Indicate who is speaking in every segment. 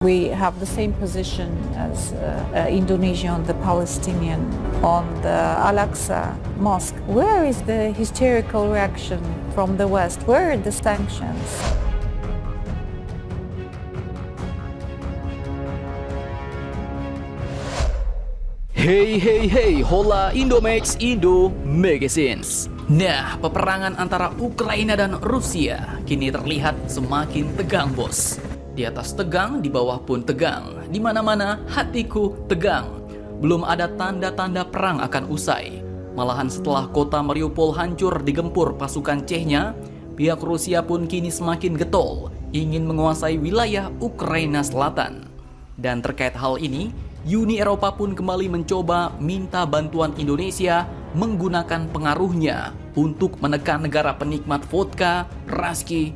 Speaker 1: We have the same position as Indonesia on the Palestinian, on the Al-Aqsa Mosque. Where is the hysterical reaction from the West? Where are the sanctions?
Speaker 2: Hey, hola Indomax Indo Magazines. Nah, peperangan antara Ukraina dan Rusia kini terlihat semakin tegang, bos. Di atas tegang, di bawah pun tegang. Di mana-mana hatiku tegang. Belum ada tanda-tanda perang akan usai. Malahan setelah kota Mariupol hancur digempur pasukan Chechnya, pihak Rusia pun kini semakin getol, ingin menguasai wilayah Ukraina Selatan. Dan terkait hal ini, Uni Eropa pun kembali mencoba minta bantuan Indonesia menggunakan pengaruhnya untuk menekan negara penikmat vodka, Raski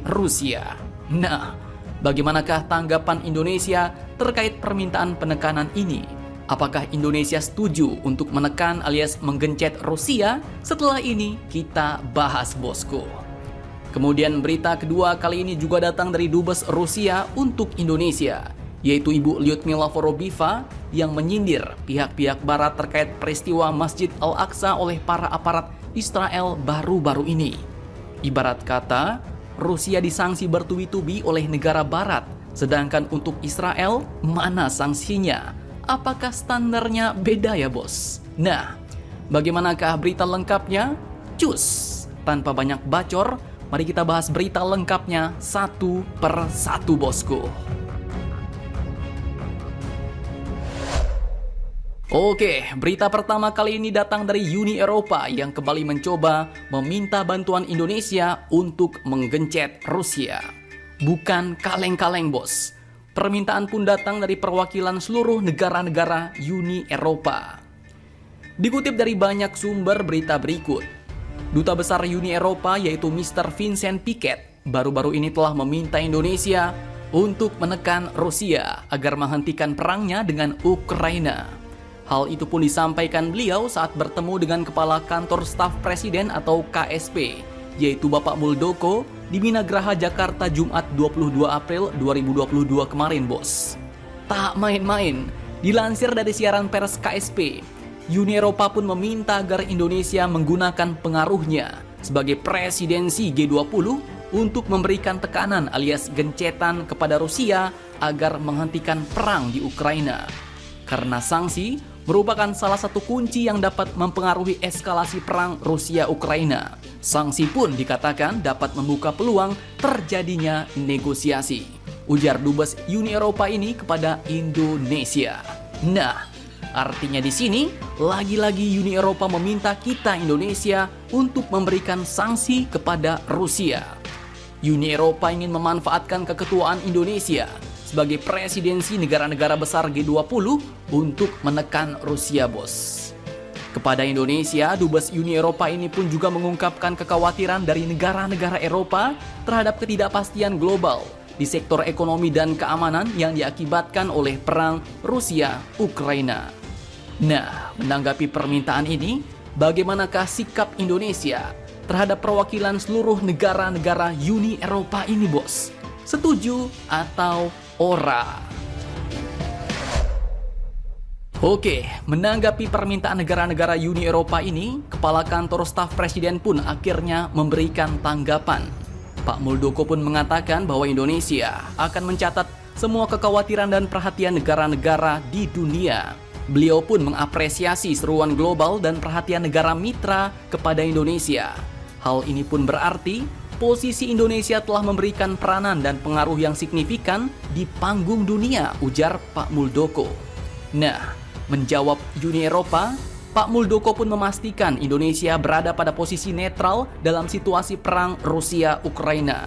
Speaker 2: Rusia. Nah, bagaimanakah tanggapan Indonesia terkait permintaan penekanan ini? Apakah Indonesia setuju untuk menekan alias menggencet Rusia? Setelah ini kita bahas, bosku. Kemudian berita kedua kali ini juga datang dari Dubes Rusia untuk Indonesia, yaitu Ibu Lyudmila Vorobieva yang menyindir pihak-pihak barat terkait peristiwa Masjid Al-Aqsa oleh para aparat Israel baru-baru ini. Ibarat kata, Rusia disanksi bertubi-tubi oleh negara barat, sedangkan untuk Israel, mana sanksinya? Apakah standarnya beda ya, bos? Nah, bagaimanakah berita lengkapnya? Cus! Tanpa banyak bacor, mari kita bahas berita lengkapnya satu per satu, bosku. Oke, berita pertama kali ini datang dari Uni Eropa yang kembali mencoba meminta bantuan Indonesia untuk menggencet Rusia. Bukan kaleng-kaleng, bos. Permintaan pun datang dari perwakilan seluruh negara-negara Uni Eropa. Dikutip dari banyak sumber berita berikut, Duta Besar Uni Eropa yaitu Mr. Vincent Piquet baru-baru ini telah meminta Indonesia untuk menekan Rusia agar menghentikan perangnya dengan Ukraina. Hal itu pun disampaikan beliau saat bertemu dengan Kepala Kantor Staf Presiden atau KSP, yaitu Bapak Muldoko di Minagraha, Jakarta, Jumat 22 April 2022 kemarin, bos. Tak main-main, dilansir dari siaran pers KSP, Uni Eropa pun meminta agar Indonesia menggunakan pengaruhnya sebagai presidensi G20 untuk memberikan tekanan alias gencetan kepada Rusia agar menghentikan perang di Ukraina. Karena sanksi merupakan salah satu kunci yang dapat mempengaruhi eskalasi perang Rusia-Ukraina. Sanksi pun dikatakan dapat membuka peluang terjadinya negosiasi, ujar Dubes Uni Eropa ini kepada Indonesia. Nah, artinya di sini lagi-lagi Uni Eropa meminta kita Indonesia untuk memberikan sanksi kepada Rusia. Uni Eropa ingin memanfaatkan keketuaan Indonesia sebagai presidensi negara-negara besar G20 untuk menekan Rusia, bos. Kepada Indonesia, Dubes Uni Eropa ini pun juga mengungkapkan kekhawatiran dari negara-negara Eropa terhadap ketidakpastian global di sektor ekonomi dan keamanan yang diakibatkan oleh perang Rusia-Ukraina. Nah, menanggapi permintaan ini, bagaimanakah sikap Indonesia terhadap perwakilan seluruh negara-negara Uni Eropa ini, bos? Setuju atau ora? Oke, menanggapi permintaan negara-negara Uni Eropa ini, Kepala Kantor Staf Presiden pun akhirnya memberikan tanggapan. Pak Muldoko pun mengatakan bahwa Indonesia akan mencatat semua kekhawatiran dan perhatian negara-negara di dunia. Beliau pun mengapresiasi seruan global dan perhatian negara mitra kepada Indonesia. Hal ini pun berarti posisi Indonesia telah memberikan peranan dan pengaruh yang signifikan di panggung dunia, ujar Pak Muldoko. Nah, menjawab Uni Eropa, Pak Muldoko pun memastikan Indonesia berada pada posisi netral dalam situasi perang Rusia-Ukraina.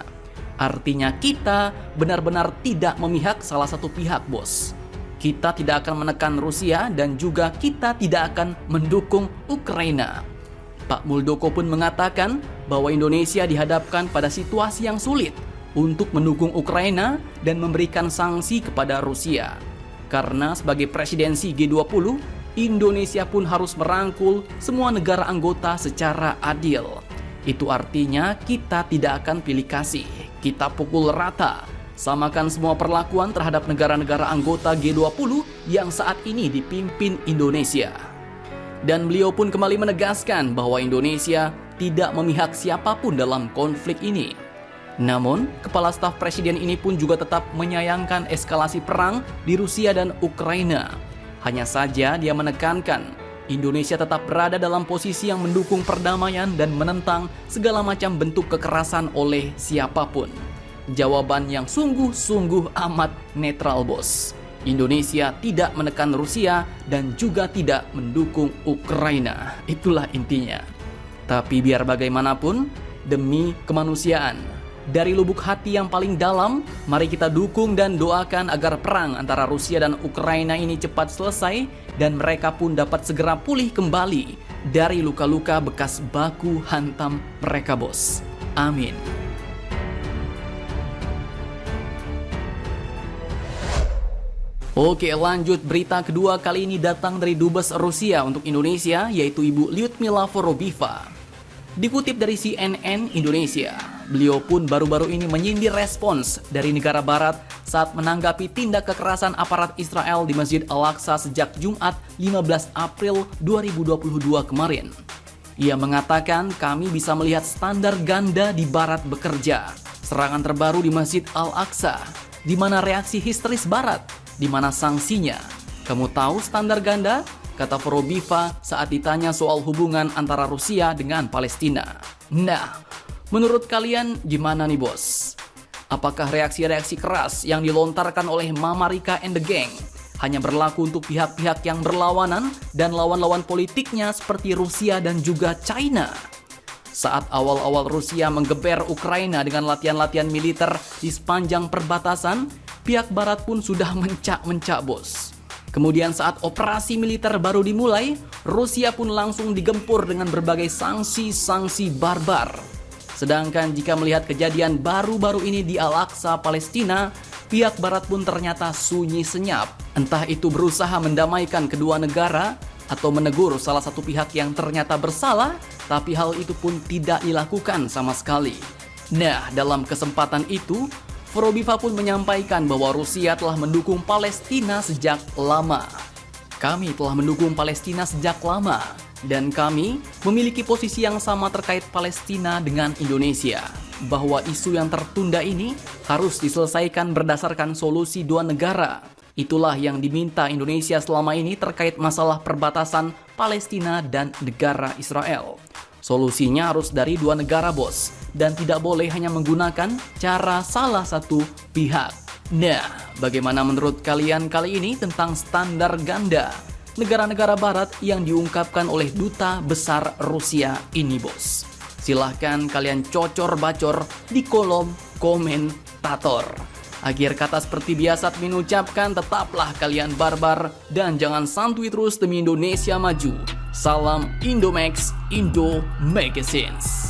Speaker 2: Artinya kita benar-benar tidak memihak salah satu pihak, bos. Kita tidak akan menekan Rusia dan juga kita tidak akan mendukung Ukraina. Pak Muldoko pun mengatakan bahwa Indonesia dihadapkan pada situasi yang sulit untuk mendukung Ukraina dan memberikan sanksi kepada Rusia. Karena sebagai presidensi G20, Indonesia pun harus merangkul semua negara anggota secara adil. Itu artinya kita tidak akan pilih kasih, kita pukul rata. Samakan semua perlakuan terhadap negara-negara anggota G20 yang saat ini dipimpin Indonesia. Dan beliau pun kembali menegaskan bahwa Indonesia tidak memihak siapapun dalam konflik ini. Namun, Kepala Staf Presiden ini pun juga tetap menyayangkan eskalasi perang di Rusia dan Ukraina. Hanya saja dia menekankan Indonesia tetap berada dalam posisi yang mendukung perdamaian dan menentang segala macam bentuk kekerasan oleh siapapun. Jawaban yang sungguh-sungguh amat netral, bos. Indonesia tidak menekan Rusia dan juga tidak mendukung Ukraina. Itulah intinya. Tapi biar bagaimanapun, demi kemanusiaan, dari lubuk hati yang paling dalam, mari kita dukung dan doakan agar perang antara Rusia dan Ukraina ini cepat selesai dan mereka pun dapat segera pulih kembali dari luka-luka bekas baku hantam mereka, bos. Amin. Oke, lanjut berita kedua kali ini datang dari Dubes Rusia untuk Indonesia, yaitu Ibu Lyudmila Vorobiva. Dikutip dari CNN Indonesia, beliau pun baru-baru ini menyindir respons dari negara barat saat menanggapi tindak kekerasan aparat Israel di Masjid Al-Aqsa sejak Jumat 15 April 2022 kemarin. Ia mengatakan kami bisa melihat standar ganda di barat bekerja. Serangan terbaru di Masjid Al-Aqsa, di mana reaksi histeris barat, di mana sanksinya. Kamu tahu standar ganda? Kata Vorobiva saat ditanya soal hubungan antara Rusia dengan Palestina. Nah, menurut kalian gimana nih, bos? Apakah reaksi-reaksi keras yang dilontarkan oleh Mama Rika and the Gang hanya berlaku untuk pihak-pihak yang berlawanan dan lawan-lawan politiknya seperti Rusia dan juga China? Saat awal-awal Rusia menggeber Ukraina dengan latihan-latihan militer di sepanjang perbatasan, pihak barat pun sudah mencak-mencak, bos. Kemudian saat operasi militer baru dimulai, Rusia pun langsung digempur dengan berbagai sanksi-sanksi barbar. Sedangkan jika melihat kejadian baru-baru ini di Al-Aqsa, Palestina, pihak barat pun ternyata sunyi senyap. Entah itu berusaha mendamaikan kedua negara atau menegur salah satu pihak yang ternyata bersalah, tapi hal itu pun tidak dilakukan sama sekali. Nah, dalam kesempatan itu, Vorobiva pun menyampaikan bahwa Rusia telah mendukung Palestina sejak lama. Kami telah mendukung Palestina sejak lama, dan kami memiliki posisi yang sama terkait Palestina dengan Indonesia. Bahwa isu yang tertunda ini harus diselesaikan berdasarkan solusi dua negara. Itulah yang diminta Indonesia selama ini terkait masalah perbatasan Palestina dan negara Israel. Solusinya harus dari dua negara, bos, dan tidak boleh hanya menggunakan cara salah satu pihak. Nah, bagaimana menurut kalian kali ini tentang standar ganda negara-negara barat yang diungkapkan oleh Duta Besar Rusia ini, bos? Silahkan kalian cocor-bacor di kolom komentator. Akhir kata seperti biasa Admin ucapkan, tetaplah kalian barbar dan jangan santuy terus demi Indonesia maju. Salam Indomax, Indo Magazines.